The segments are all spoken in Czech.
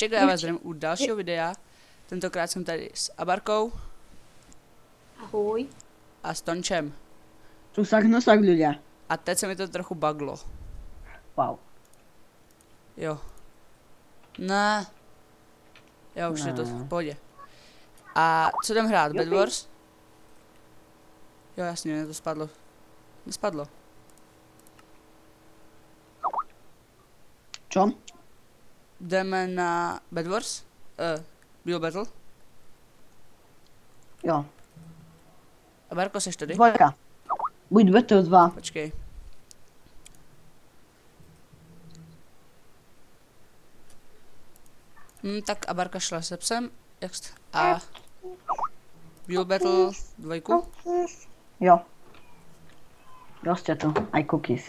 čekaj, já vás zdravím u dalšího videa. Tentokrát jsem tady s Abarkou. Ahoj. A s Tončem. Čusak nosak ľudia. A teď se mi to trochu buglo. Wow. Jo. Ne. Jo, už je to v pohodě. A co jdem hrát? Bed Wars? Jo, jasně, mě to spadlo. Nespadlo. Čo? Jdeme na Bed Wars? Bio Battle? Jo. Abarko, seš tady? Dvojka. Buď Battle 2. Počkej. Tak Abarka šla se psem. A Bio Battle 2. Jo. Prostě tu. Aj cookies.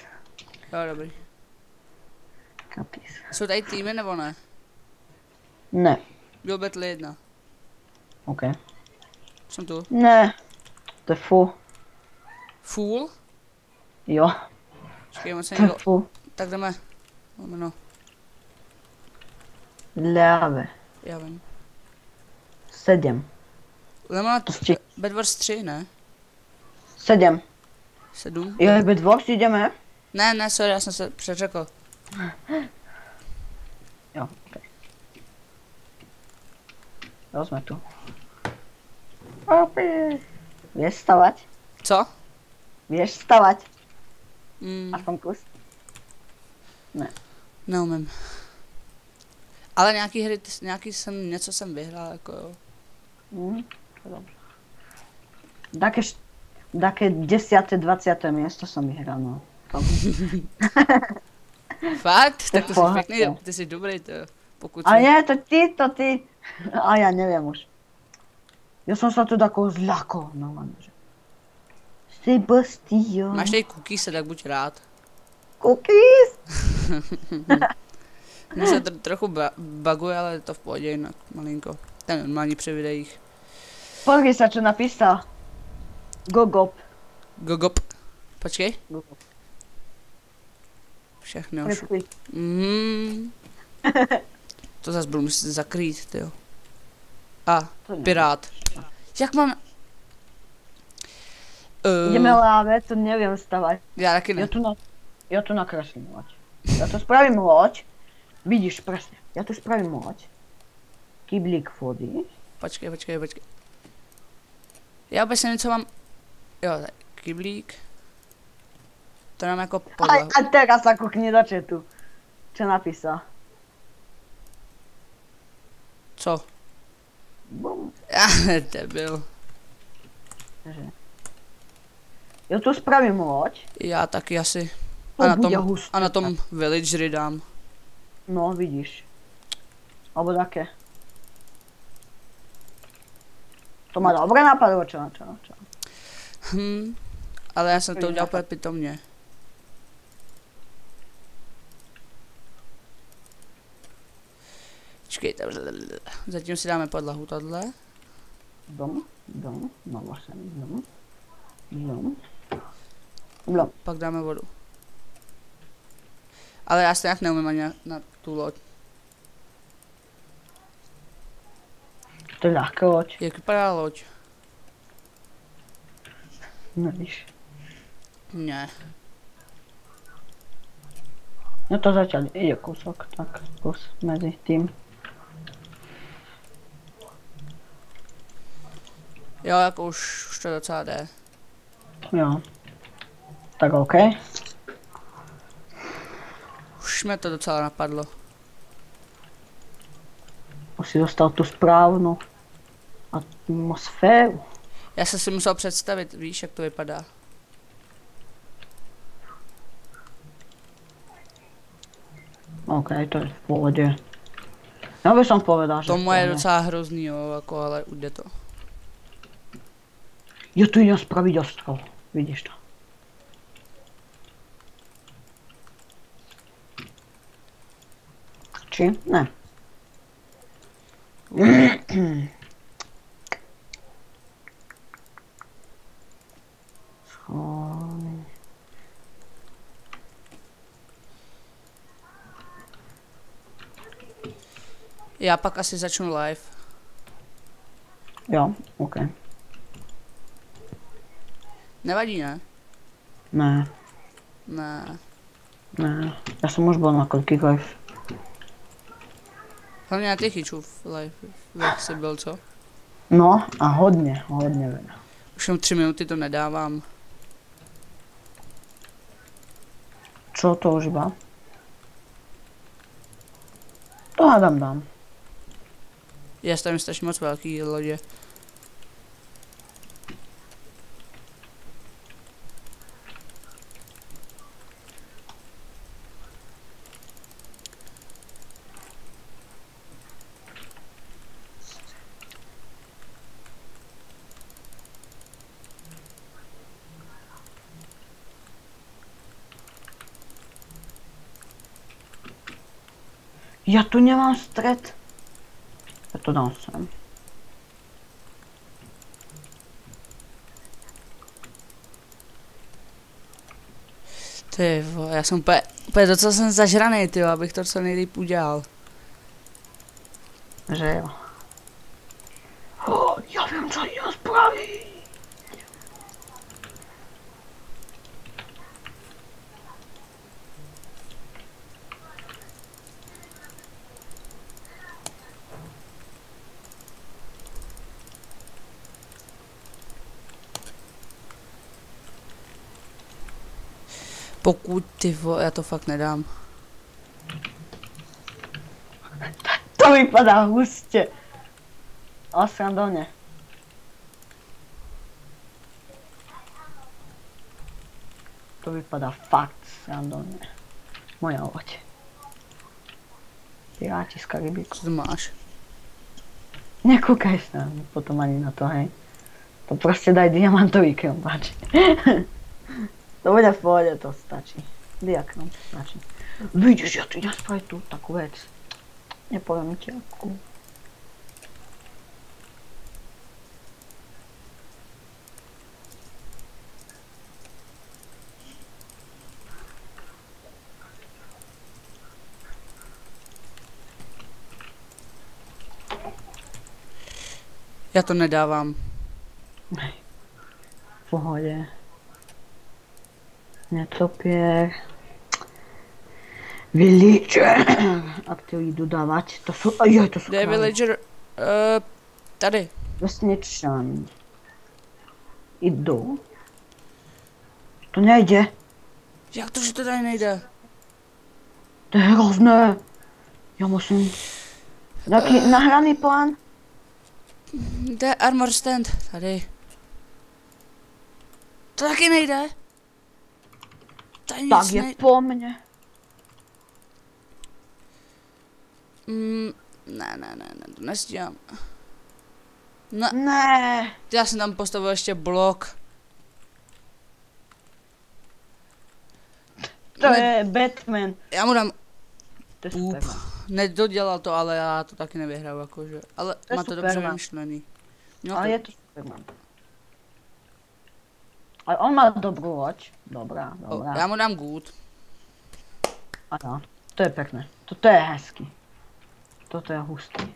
Jo, dobrý. Cookies. Jsou tady týmy nebo ne? Ne. Bio Battle 1. OK. Jsem tu. Ne. To je full. Fool? Jo. Počkej, moc se To je někdo... full. Tak jdeme. No, Ľave. já vím. 7. Jdeme na Prostě. Bed Wars 3, ne? 7. 7? Jo, Bed Wars ideme? Ne, sorry, já jsem se přeřekl. Jo, OK. Jo, sme tu. Opie. Vieš stavať? Co? Vieš stavať? Mm, Aspoň kus? Ne. neumím. Ale nějaký hry, něco jsem vyhrál, jako jo. To dobře. Také 10. 20. miesto som vyhral, no. Fakt? Tak to jsi Fakt, pěkný, jo. ty jsi dobrý, to pokud A nie, to ty. A ja neviem už. Ja som sa tu tako zľakol, no že. Sebastian. Máš tady cookies, tak buď rád. Cookies? Mně se to trochu buguje, ale je to v pohodě jinak, malinko. To je normální při videích. Pozri sa, čo napísal. Gogop. Gogop. Počkej. Gogop. Všechny už. Preskli. To zase budu muset zakrýt, tyjo. A, To ne. pirát. Jak mám... Ideme láve, to neviem stavať. Já taky ne. Ja tu nakreslím loď. Ja tu spravím loď. Vidíš, presne. Ja tu spravím loď. Kyblík vody. Počkej. Já vůbec nevím, co mám... Jo, tak kyblík. To nám jako podlahu. A teraz sa kukni do chatu. Čo napísal? Co? Bum. Debil. Ja tu spravím loď. Já taky asi. To bude husté. A na tom villagery dám. No, vidíš. Alebo také. To má dobre napadlo, čo? Ale já jsem to udělal úplně pitomně. Počkej, zatím si dáme podlahu tohle. Dom, no vlastne, dom. Pak dáme vodu. Ale já se nějak neumím ani na tu loď. To je ľahká loď. Jak vypadá loď? Nevíš. Ne. No to zatiaľ ide kúsok, tak kus medzi tým. Jo, jako už to docela jde. Jo. Tak OK. Už mě to docela napadlo. Už si dostal tu správnu atmosféru. Já jsem si musel představit, víš, jak to vypadá. OK, to je v pohode. Ja by som povedal, že... Tomu je docela hrozný, jo, jako, ale jde to. Ja tu idem spraviť ostrov. Vidíš to. Či? Ne. Schválne. Já pak asi začnu live. Jo, OK. Nevadí, ne? Ne, Ne. ne. Já jsem už byl na kolikých live. Hlavně na těch chyčův live. Jak jsi byl, co? No a hodně veľa. Už jenom 3 minuty to nedávám. Čo to už iba? To hádám dám. Je tam strašně moc velký lodě. Já tu nemám střed. Já to dám sem. Ty vole, já jsem úplně docela jsem zažranej, ty, abych to co nejlíp udělal. Že jo. Oh, já vím, co já spraví. Pokud ty vole, já to fakt nedám. To vypadá hustě. Ale srandovně. To vypadá fakt srandovně. Moja loď. Piráti z Karibiku. Co to máš? Nekúkaj sa potom ani na to, hej. To proste daj diamantový krompáč. To bude v pohode, to stačí. Diakrom stačí. Vidíš, ja tu idem spraviť tú takú vec. Nepoviem ti akú. Já to nedávám. V pohode. Netopier. Villager. Ak to idú dávať, to sú, ajaj, to sú Kde je villager? Tady. Vesničan. Idú. To nejde. Jak to, že to tady nejde? To je hrozné. Ja musím... Taký nahraný plán. Kde je armor stand? Tady. To taky nejde? Tady nic Tak je nejde. po mne. Ne, to nestíhám. No, Ne. já jsem tam postavil ještě blok. To Ne- je Batman. Já mu dám, To je Up. Superman. nedodělal to, ale já to taky nevyhraju, jakože. Ale To je má to dobře Superman. vymyšlený. No, Ale je to Superman. Ale on má dobrú loď. Dobrá, dobrá. já mu dám good. Áno, to je pekné. Toto je hezký. Toto je hustý.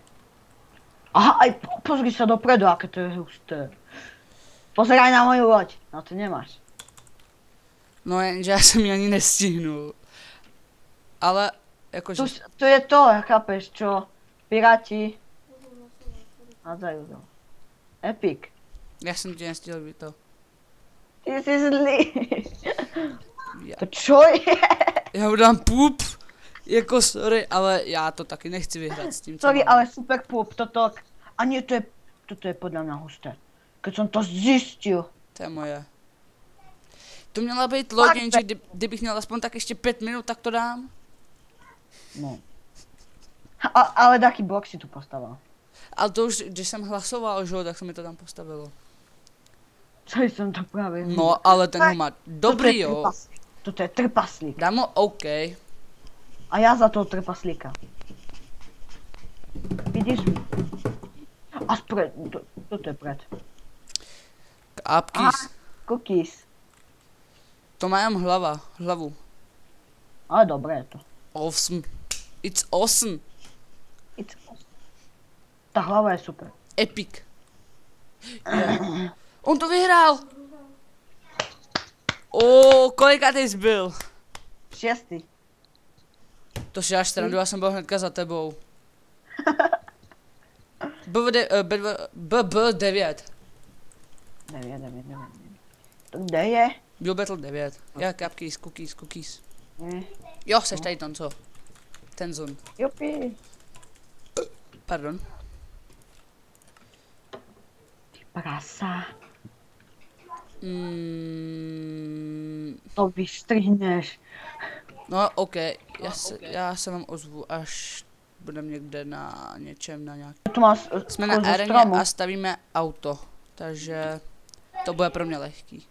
Aha, aj pozri sa dopredu, aké to je husté. Pozeraj na moju loď. No to nemáš. No jenže já jsem ji ani nestihnul. Ale, jakože, To je to, chápeš, čo piráti hádzajú to. Epic. já jsem ti nestihl být to. Ty jsi zlý. Já, To čo je? já mu dám pup. Jako sorry, ale já to taky nechci vyhrát s tím, co Sorry, mám. ale super pup, toto. A nie, toto je podľa mňa husté. Keď som to zistil. To je moje. To měla být loď, Fakt, jenže kdybych měl aspoň tak ještě 5 minut, tak to dám. No. Ale taký blok si tu postavil. Ale to už, když jsem hlasoval, že jo, tak se mi to tam postavilo. Co som to práve videl. No, ale ten ho má dobrý, jo. Toto je trpaslík. Dám ho OK. A ja za toho trpaslíka. Vidíš? A spred, toto je pred. Apkis. Cookies. To má jen hlavu. Ale dobré je to. Awesome. It's awesome. It's awesome. Ta hlava je super. Epic. Yeah. On to vyhrál. Kolikátej jsi byl? 6. To si až srandu, já jsem byl hnedka za tebou. BB 9. 9. To kde je? Byl Battle 9. Já cookies. Ne. Jo, seš tady ten co? Ten zon. Jupi. Pardon. Ty prasa. Mm, To vystrhneš. no ok, já se vám ozvu, až budeme někde na něčem, na nějak. Tu má Jsme na areně a stavíme auto, takže to bude pro mě lehký.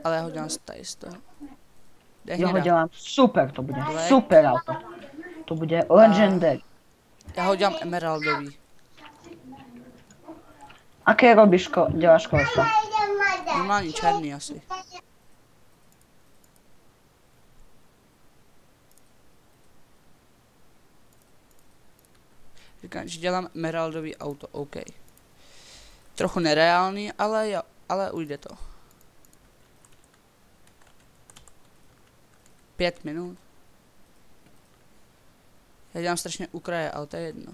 Ale já ho dělám tady z toho. Já ho dělám super, to bude Black. super auto. To bude legendary. Já ho dělám emeraldový. Aké robíš děláš kolesa? Normální černý asi. Říkám, že dělám emeraldový auto, OK. Trochu nereálný, ale jo, ale ujde to. 5 minut. Já dělám strašně ukraje, ale to je jedno.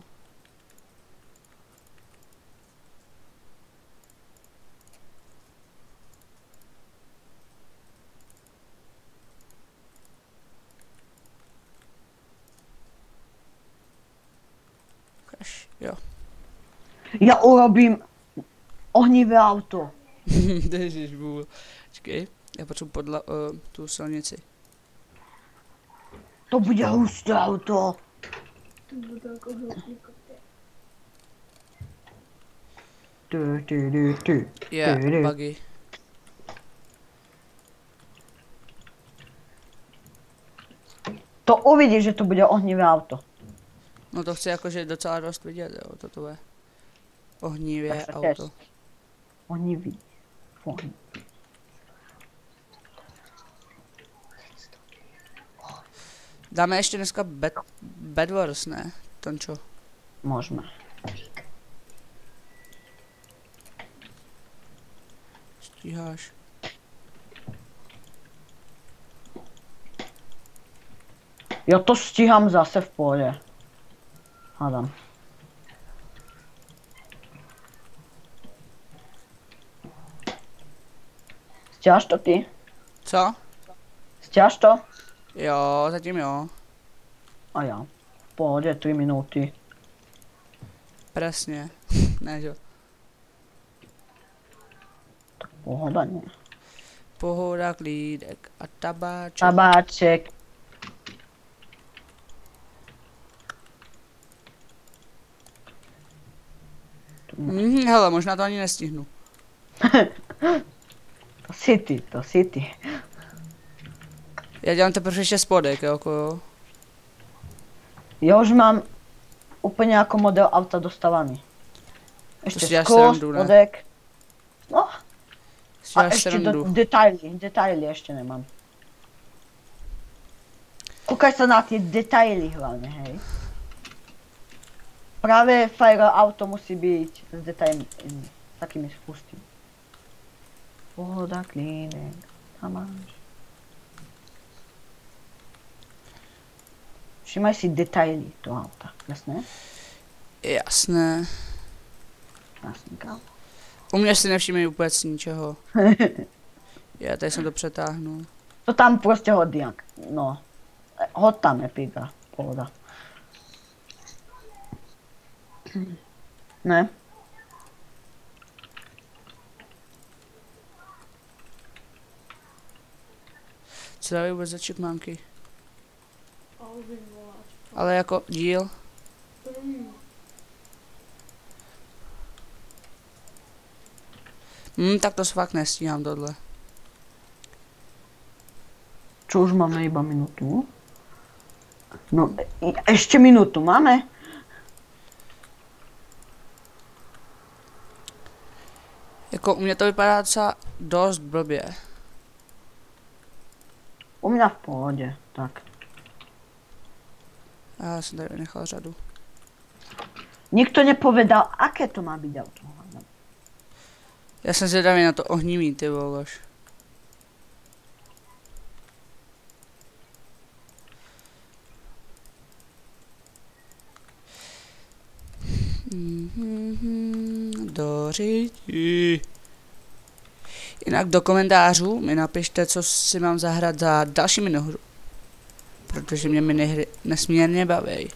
Jo. Já urobím ohnivé auto. Ježišbůl. Počkej, já potřebuji tu silnici. To bude husté auto. To bude jako helikopter. Je, buggy. To uvidíš, že to bude ohnivé auto. No to chci jakože docela dost vidět, jo, toto je. Ohnivě Tak se auto. těž. Ohnivý. Ohni. Dáme ještě dneska Bed Wars, ne? Tončo. Můžeme. Stíháš. Já to stíhám zase v pohodě. Hádám. Stíháš to ty? Co? Stíháš to? Jo, zatím jo. A já. V pohodě 3 minuty. Presně. Ne, že? Pohoda ne. Pohoda, klídek a tabáček. Tabáček. Hele, možná to ani nestihnu. To si ty. Já dělám teprve ještě spodek, jo. Já už mám úplně jako model auta dostávaný. si Ještě děláš sklo, srandu, ne? spodek. No, Si a děláš ještě srandu. detaily ještě nemám. Koukaj se na ty detaily hlavně, hej. Právě Fire auto musí být s detaily, takými spustím. Pohoda, klínek, tam máš. Všimaj si detaily toho auta, jasné? Jasné. Jasný kámo. U mě si nevšimej vůbec ničeho. Já tady jsem to přetáhnul. To tam prostě hodí, no. Hod tam je píka, pohoda. Ne? Co dávají vůbec za chipmánky? Ale jako díl. Tak to fakt nestíhám tohle. Čo už máme iba minutu? No, ještě minutu máme? Jako u mě to vypadá docela dost blbě. U mě v pohodě, tak. Já jsem tady nechal řadu. Nikto nepovedal, aké to má byť auto. Já jsem zvědavý na to ohnivý, ty volož. Do řidi. Jinak do komentářů mi napište, co si mám zahrát za další minohru. Protože mě minihry nesmírně baví.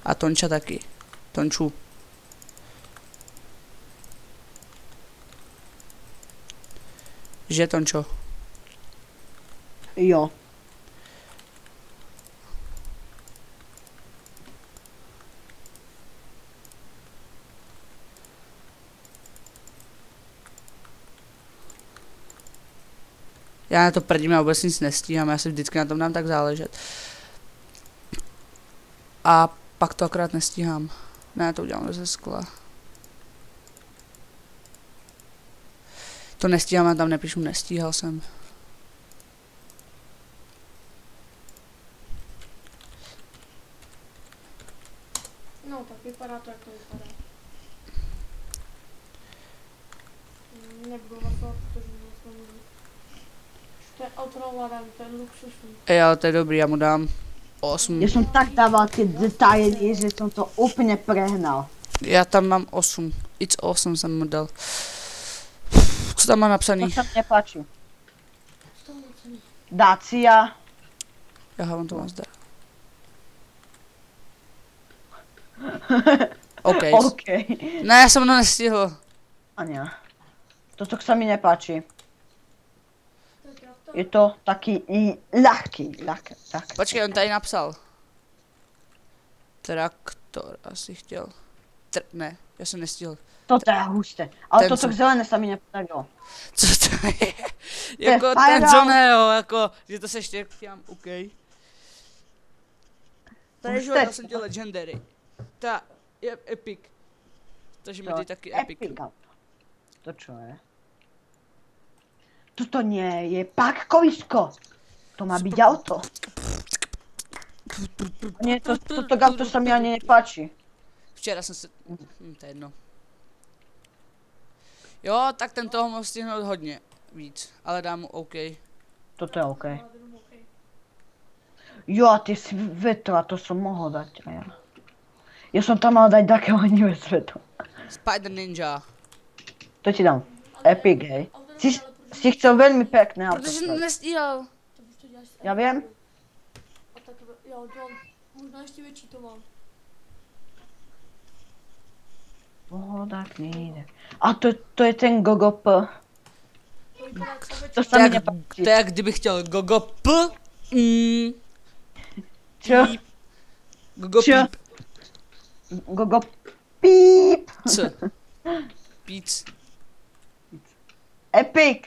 A Tonča taky. Tonču. Že, Tončo? Jo. Já na to prdím, já vůbec nic nestíhám, já si vždycky na tom dám tak záležet. A pak to akorát nestíhám. Ne, to udělám ze skla. To nestíhám, já tam nepíšu, nestíhal jsem. No, tak vypadá to, jak to vypadá. Nebudu hlasovat, protože nic nemůžu. To je auto na ovládání, to je luxusní. Ale to je dobrý, já mu dám 8. Ja som tak dával tie detaily, že som to úplne prehnal. Já tam mám 8. It's 8 jsem mu dal. Co tam má To napsaný? sa mi nepáči. Co tam je? Dacia. Aha, on to má zde. OK. OK. Ne, já jsem to nestihl. A nie. Toto sa mi nepáči. Tak já to... Je to taký ľahký. Tak. Počkej, on tady napsal. Traktor, asi chtěl. Ne, já jsem nestihl. Toto je husté. Ale Ten toto co? zelené sa mi nepodarilo. Co to je? Jako je ten Spiral. Johnnyho, jako, že to se ještě chtěl, OK. To je, že Husté. já jsem dělal Legendary. Ta je Epic. Takže mi ty taky Epic. auto. To čo je? Toto nie je parkovisko. To má byť auto. Nie, toto auto sa mi ani nepáči. Včera jsem se... to je jedno. Jo, tak ten toho mohl stihnout hodně víc, ale dám mu OK. Toto je OK. Okay. Jo, a tie svetla, to som mohol dať. A ja. Ja som tam mal dať také honivé svetlo. Spider Ninja. To ti dám. Epic, hej. Si chcel veľmi pekné auto. Protože jsem nestíhal. To už to děláš s Já vím. A tak jo, John, možná ještě větší to mám. Pohoda, klínek. A to je ten GoGoP. To vypadá jak To savečka. sa mi jak, nepáči. to je jak kdybych chtěl gogo p. Čo? Píp. Gogo Čo? píp. GoGoP. Píp. C. Píc. Epic.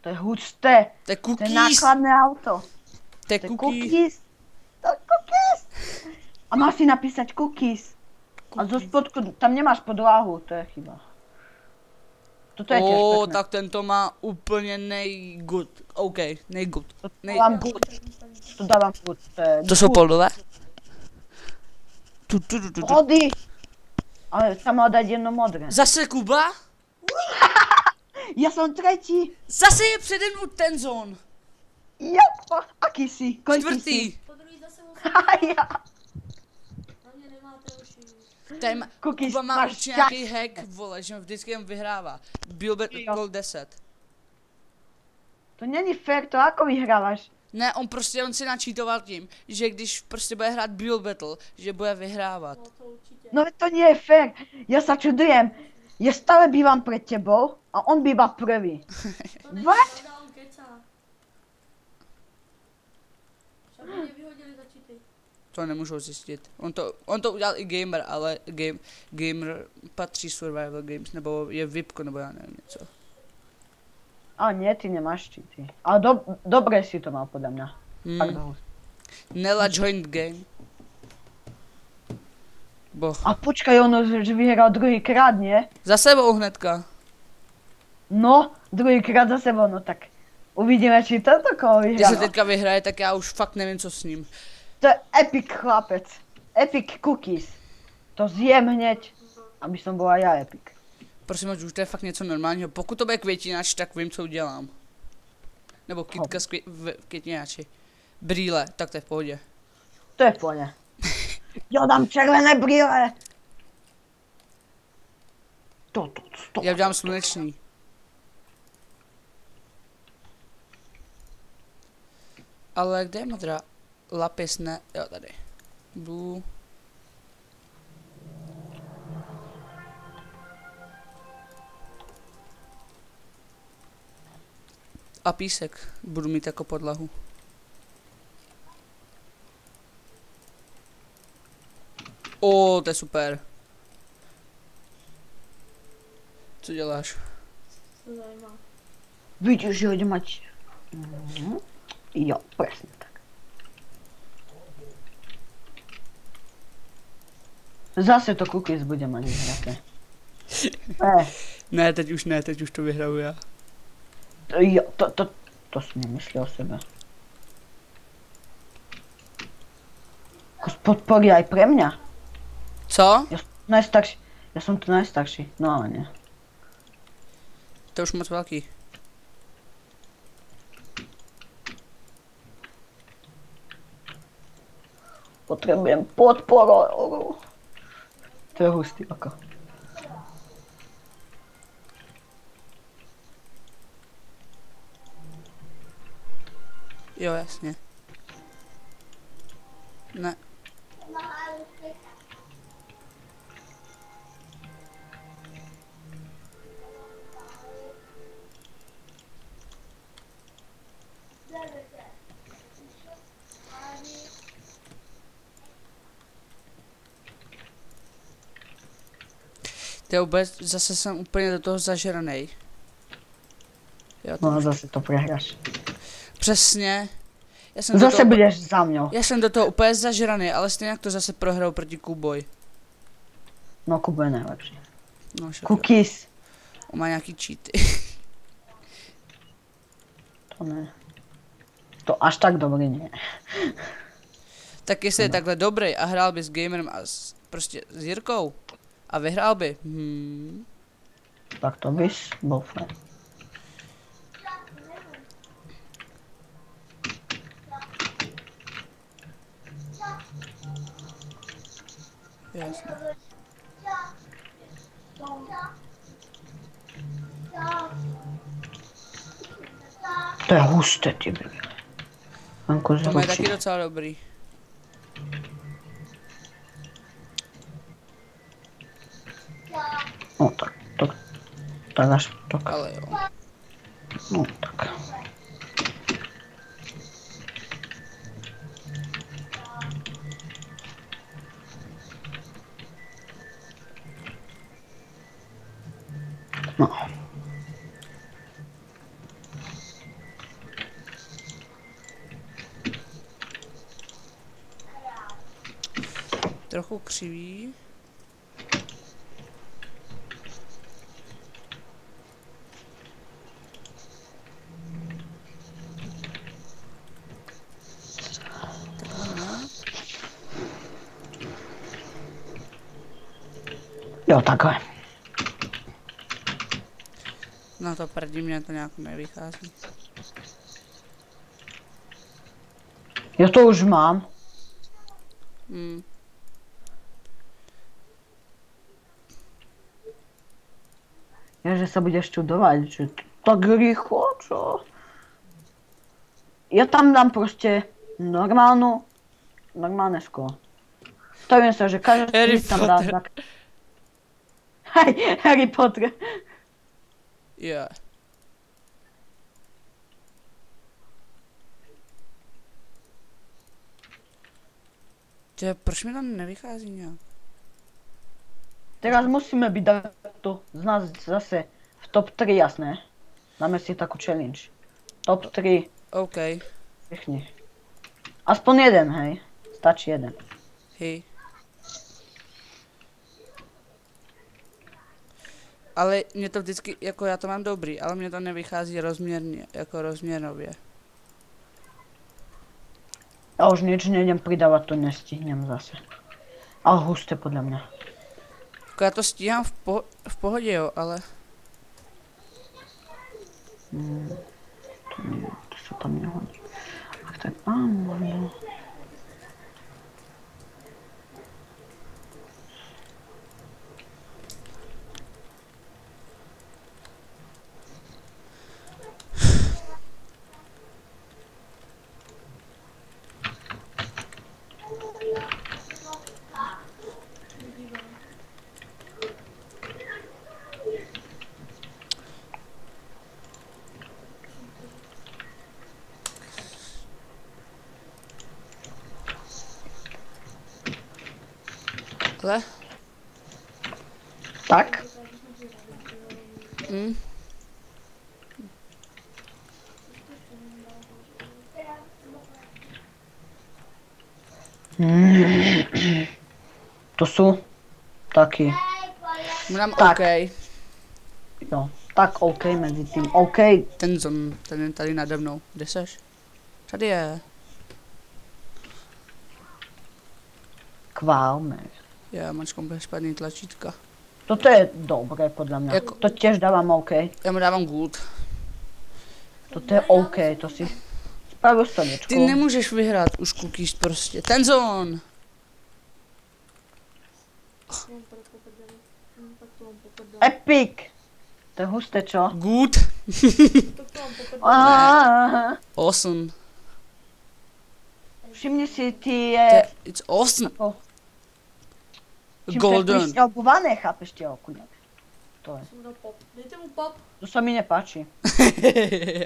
To je husté. To je To je cookies. nákladné auto. To je To je cookies. cookies. To je cookies. A má si napísať cookies. A zo spodku, tam nemáš podlahu, to je chyba. Toto je tiež pekné. Tak tento má úplně nejgood. OK, nejgood. To dávam good. To dávam good. To jsou poldové? Hody. Ale tam mal dať jedno modré. Zase Kuba? Ja som tretí. Zase je přede mnou ten zón. Jako, aký si? Koľký si? Čtvrtý. Po druhý zase musím, Ja. na mě nemáte uši. Ten Cookies, Kuba má máš určitě šťast. nějaký hack, vole, že on vždycky jen vyhrává. Byl Jo. gol 10. To není fér, to ako vyhrávaš? Ne, on si načítoval tím, že když prostě bude hrát Build Battle, že bude vyhrávat. No to určitě. No to nie je fér. Ja sa čudujem. Ja stále bývam pred tebou a on býva prvý. To není What? pravda, on kecá. Však mě vyhodili za cheaty. To nemůžou zjistit. On to udělal i gamer, ale gamer patří survival games, nebo je VIPko, nebo já nevím něco. A nie, ty nemáš cheaty. Ale dobre si to mal podľa mňa. Pardon. Nela joined game. Boh. A počkaj, ono, že vyhral druhýkrát, nie? Za sebou hnedka. No, druhýkrát za sebou, no tak uvidíme, či toto koho Když vyhrá. se teďka vyhraje, tak já už fakt nevím, co s ním. To je epic chlapec. Epic cookies. To zjem hneď, aby som bola ja epic. Prosím vás, už to je fakt něco normálního. Pokud to bude květináč, tak vím, co udělám. Nebo kytka z květináči. Brýle, tak to je v pohodě. To je v pohode. Ja dám červené brýle. To. Já udělám sluneční. Ale kde je modrá? Lapis ne, jo tady. Blue. A písek budu mít jako podlahu. To je super. Co děláš? To zajímá. Vidíš, že hodím mať. Jo, presne tak. Zase to cookies bude mať vyhraté. Ne, teď už to vyhraju já. Jo, to si nemyslel o sebe. Kus podpory aj pre mňa. Co? Ja som tu najstarší, no ale nie. To už moc velký. Potrebujem podporu. To je hustý ako. Jo, jasně. Ne. To je vůbec, zase jsem úplně do toho zažranej. Jo, No a zase to prehráš. Přesně. Já jsem Zase budeš za mňou. Já jsem do toho úplně zažraný, ale stejně jak to zase prohrál proti Kuboj. No Kubo je najlepší. No, však jo. Cookies. On má nějaký cheaty. To ne. To až tak dobrý nie. Tak jestli je takhle dobrý a hrál by s gamerem a prostě s Jirkou a vyhrál by. Tak to bys bol fajn. Jasně. To je husté, ty brýle. Venku To je taky zručí. docela dobrý. No tak, tak až tak. Ale jo. No tak. No. Trochu křivý. Jo, takhle. No to prdí, mě to nějak nevychází. Ja to už mám. Ja, že sa budeš čudovať, že tak rýchlo, čo? Ja tam dám proste normálne sklo. Stavím sa, že každý Harry tam dá Potter. tak. Hej, Harry Potter. Jo. Proč mi to nevychází nějak? Teraz musíme byť takto z nás zase v top 3, jasné? Dáme si takú challenge. Top 3, OK. všichni. Aspoň jeden, hej. Stačí jeden. Hej. Ale mě to vždycky, jako já to mám dobrý, ale mě to nevychází rozměrně, jako rozměrově. Ja už nič nejdem pridávať, to nestihnem zase. Ale husté podle mě. Jako já to stíhám v pohodě, jo, ale... To se tam nehodí. Ach tak mám. Ale? Tak? Hm. To jsou taky. Dám Tak. OK. Jo, tak OK mezi tím. OK. Ten zon, ten je tady nade mnou. Kde seš? Tady je. Kvalme. Já mám kompletně špatný tlačítka. Toto je dobré podle mě. Jako- To těž dávám OK. Já mu dávám gold. Toto je OK, to si spravil staničku. Ty nemůžeš vyhrát už cookies prostě. Ten zón! Mám pro poprdeli. Tak to mám poprdeli. Epic! To je husté, čo? Good. Tak to mám poprdeli. Aha. Awesome. Všimni si, ty To je... je, it's awesome. Ako, čím to je Golden. prišťalbované, chápeš tie okuňak? To je. Jsem dal pop. Dejte mu pop. To sa mi nepáči.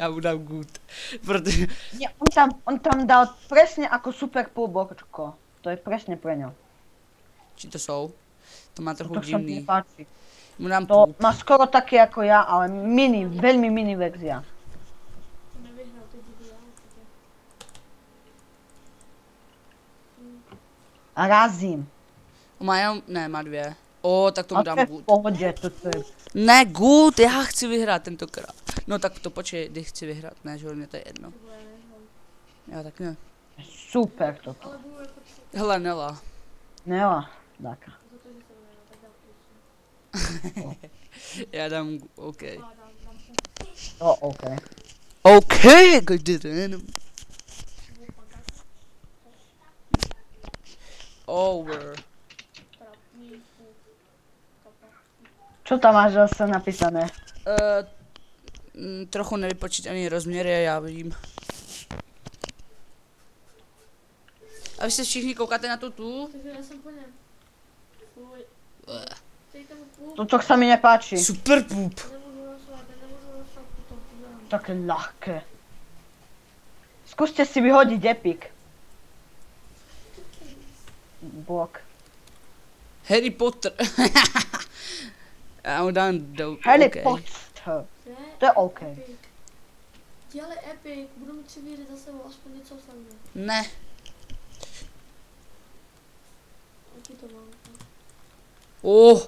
Já mu dám good. Protože... Nie, on tam dal presne ako super púborčko. To je presne pre ňo. Či to jsou? To má trochu To sa mi divný. nepáči. Mu dám To poop. má skoro také ako ja, ale mini, veľmi mini verzia. To nevyhrál, teď jdu já určitě. A razím. Má jenom, ne, má dvě. O, tak tomu A to dám je v good. pohode, toto je... Ne, good, já chci vyhrát tentokrát. No tak to počkej, kdy chci vyhrát, ne, že mě to je jedno. To bude nehrál. Já tak ne. Super toto. Ale budu jako tři. Hele, Nela. Nela, dáka. Za to, že jsem nehrál, tak dám plus. Já dám OK. A dám pop. To OK. OK, good. Over. Trapný pop. Kapa. Čo tam máš zase napísané? Trochu nevypočítaný rozměry, já vidím. A vy se všichni koukáte na tu? Takže já jsem po něm. Fuj. Dejte mu pop. Toto sa mi nepáči. Super poop. Nemůžu hlasovat, nemůžu hlasovat potom. Podám. Také ľahké. Skúste si vyhodiť Epic. Blok. Harry Potter. Já mu dám do Harry OK. Potter. Ne, To je OK. Epic. Dělej Epic, budu mít 3 víry za sebou, aspoň něco slavně. Ne. Jaký to mám? Oh,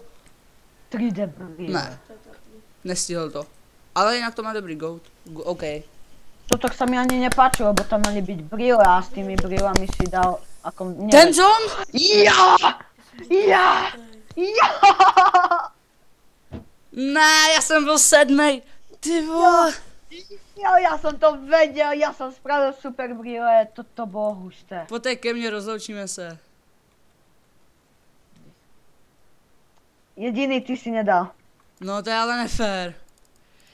3D brýle. ne, To je trapný. nestihl to. Ale jinak to má dobrý goat. OK. Toto sa mi ani nepáči, lebo tam mali byť brýle a s tými brýlami si dal ako... neviem. Ten zón? Ja! Ja! Ja! Ne, já jsem byl 7. Ty vole. Jo, ja som to vedel, ja som spravil super brýle, toto bolo husté. Poté ke mně rozloučíme se. Jediný ty si nedal. No to je ale nefér.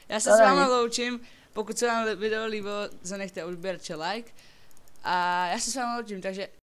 Já se To s vámi není. loučím. Pokud se vám video líbilo, zanechte odběr či like. A já se s vámi loučím, takže